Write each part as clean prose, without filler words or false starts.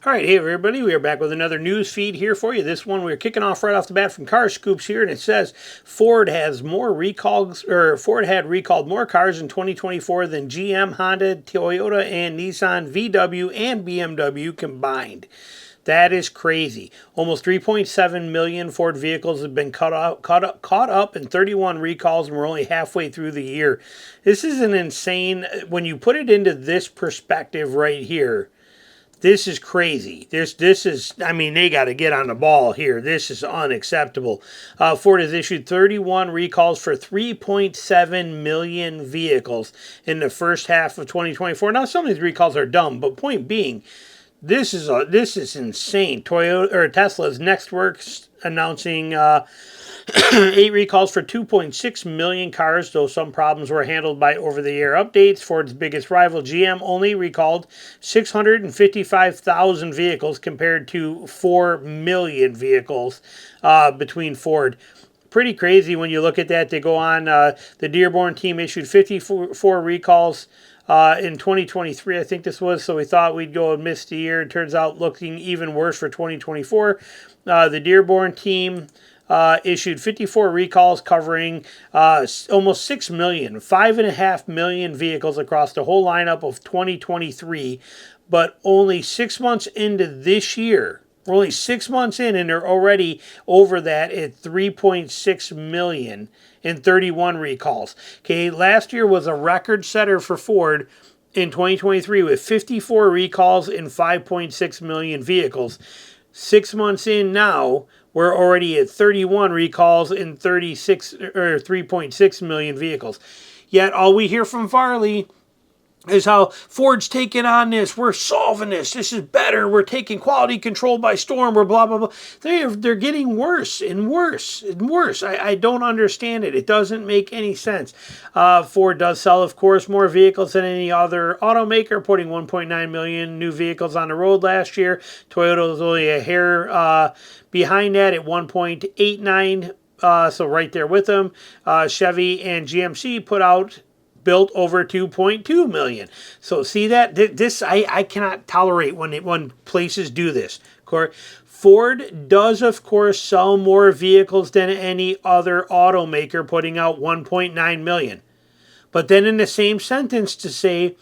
All right, hey everybody, we are back with another news feed here for you. This one we're kicking off right off the bat from Car Scoops here, and it says Ford had recalled more cars in 2024 than GM, Honda, Toyota, and Nissan, VW, and BMW combined. That is crazy. Almost 3.7 million Ford vehicles have been caught up in 31 recalls, and we're only halfway through the year. This is an insane, when you put it into this perspective right here, this is crazy. This is, I mean, they got to get on the ball here. This is unacceptable. Ford has issued 31 recalls for 3.7 million vehicles in the first half of 2024. Now, some of these recalls are dumb, but point being, this is insane. Tesla's Next Works announcing 8 recalls for 2.6 million cars, though some problems were handled by over-the-air updates. Ford's biggest rival, GM, only recalled 655,000 vehicles compared to 4 million vehicles between Ford. Pretty crazy when you look at that. They go on, the Dearborn team issued 54 recalls in 2023, I think this was, so we thought we'd go and miss the year. It turns out looking even worse for 2024. The Dearborn team issued 54 recalls covering almost 6 million, 5.5 million vehicles across the whole lineup of 2023. But only 6 months into this year, we're only 6 months in, and they're already over that at 3.6 million in 31 recalls. Okay, last year was a record setter for Ford in 2023 with 54 recalls and 5.6 million vehicles. 6 months in now, we're already at 31 recalls and 3.6 million vehicles. Yet all we hear from Farley is how Ford's taking on this. We're solving this. This is better. We're taking quality control by storm. We're blah, blah, blah. They're getting worse and worse and worse. I don't understand it. It doesn't make any sense. Ford does sell, of course, more vehicles than any other automaker, putting 1.9 million new vehicles on the road last year. Toyota was only a hair behind that at 1.89, so right there with them. Chevy and GMC built over 2.2 million. So see that? This, I cannot tolerate when places do this. Ford does, of course, sell more vehicles than any other automaker, putting out 1.9 million. But then in the same sentence to say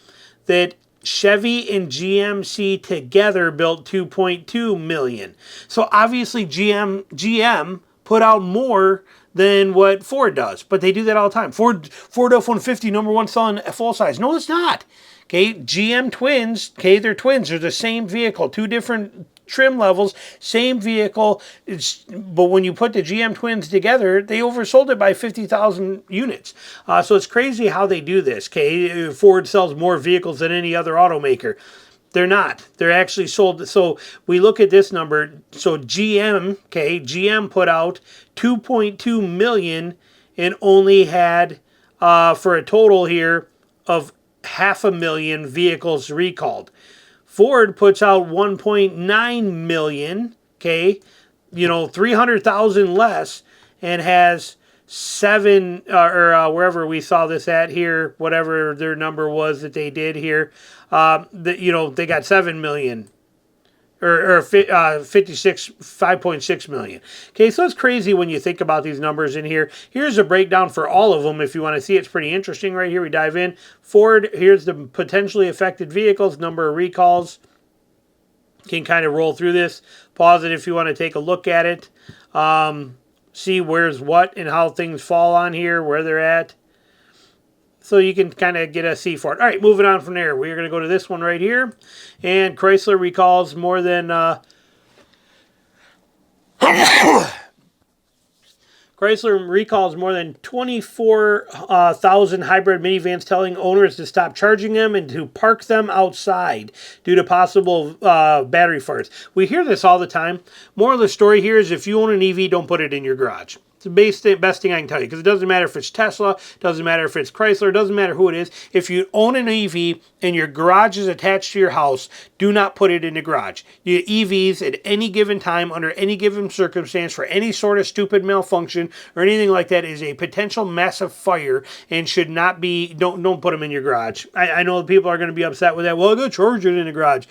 that Chevy and GMC together built 2.2 million. So obviously GM put out more than what Ford does, but they do that all the time. Ford F-150, number one selling full size. No, it's not. Okay, GM twins. Okay, they're twins. They're the same vehicle, two different trim levels, same vehicle. But when you put the GM twins together, they oversold it by 50,000 units. So it's crazy how they do this. Okay, Ford sells more vehicles than any other automaker. They're not. They're actually sold. So we look at this number. So GM put out 2.2 million and only had, for a total here of 500,000 vehicles recalled. Ford puts out 1.9 million, 300,000 less, and has wherever we saw this at here, whatever their number was that they did here, they got 7 million or 5.6 million. Okay, so it's crazy when you think about these numbers in here. Here's a breakdown for all of them if you want to see. It's pretty interesting right here. We dive in. Ford, here's the potentially affected vehicles, number of recalls. Can kind of roll through this. Pause it if you want to take a look at it. See where's what and how things fall on here, where they're at. So you can kind of get a see for it. All right, moving on from there. We're going to go to this one right here. And Chrysler recalls more than... Chrysler recalls more than 24,000 hybrid minivans, telling owners to stop charging them and to park them outside due to possible battery farts. We hear this all the time. Moral of the story here is if you own an EV, don't put it in your garage. It's the best thing I can tell you, because it doesn't matter if it's Tesla, doesn't matter if it's Chrysler, doesn't matter who it is. If you own an EV and your garage is attached to your house, do not put it in the garage. Your EVs at any given time, under any given circumstance, for any sort of stupid malfunction or anything like that, is a potential massive fire and should not be, don't put them in your garage. I know people are going to be upset with that. Well, go charge it in the garage.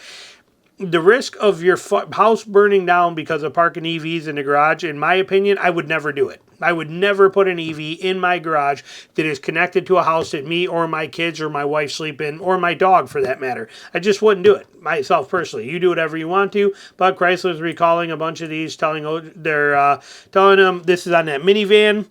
the risk of your house burning down because of parking EVs in the garage, in my opinion, I would never do it. I would never put an EV in my garage that is connected to a house that me or my kids or my wife sleep in, or my dog for that matter. I just wouldn't do it myself personally. You do whatever you want to, but Chrysler's recalling a bunch of these, telling them this is on that minivan.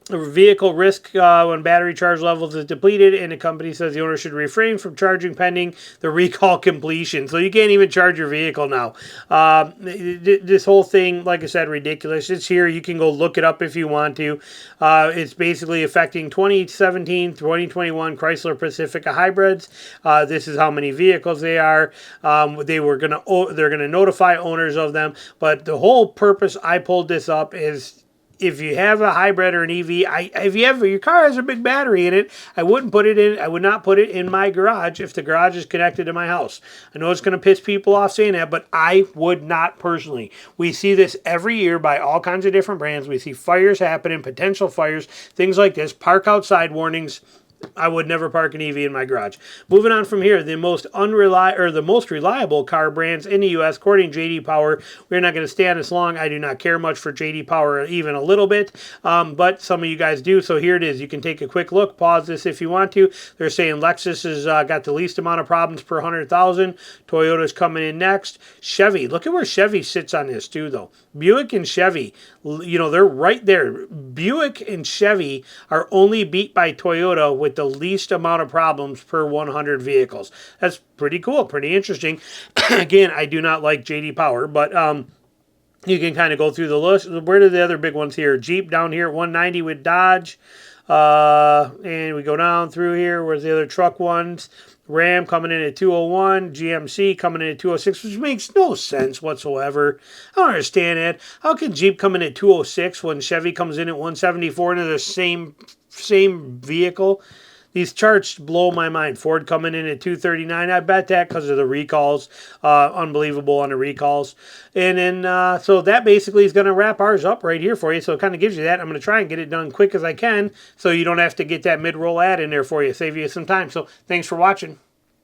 Vehicle risk when battery charge levels is depleted, and the company says the owner should refrain from charging pending the recall completion. So you can't even charge your vehicle now. This whole thing, like I said, ridiculous. It's here. You can go look it up if you want to. It's basically affecting 2017, 2021 Chrysler Pacifica hybrids. This is how many vehicles they are. They're gonna notify owners of them. But the whole purpose I pulled this up is, if you have a hybrid or an EV, your car has a big battery in it, I would not put it in my garage if the garage is connected to my house. I know it's going to piss people off saying that, but I would not personally. We see this every year by all kinds of different brands. We see fires happening, potential fires, things like this, park outside warnings. I would never park an EV in my garage. Moving on from here, the most reliable car brands in the U.S., according to J.D. Power. We're not going to stay on this long. I do not care much for J.D. Power even a little bit, but some of you guys do. So here it is. You can take a quick look. Pause this if you want to. They're saying Lexus has got the least amount of problems per 100,000. Toyota's coming in next. Chevy. Look at where Chevy sits on this too, though. Buick and Chevy, they're right there. Buick and Chevy are only beat by Toyota with the least amount of problems per 100 vehicles. That's pretty cool, pretty interesting. Again, I do not like JD Power, but you can kind of go through the list. Where are the other big ones here? Jeep down here at 190 with Dodge. And we go down through here. Where's the other truck ones? Ram coming in at 201, GMC coming in at 206, which makes no sense whatsoever. I don't understand that. How can Jeep come in at 206 when Chevy comes in at 174 into the same vehicle? These charts blow my mind. Ford coming in at 239. I bet that because of the recalls. Unbelievable on the recalls. And then, so that basically is going to wrap ours up right here for you. So it kind of gives you that. I'm going to try and get it done quick as I can so you don't have to get that mid-roll ad in there for you. Save you some time. So thanks for watching.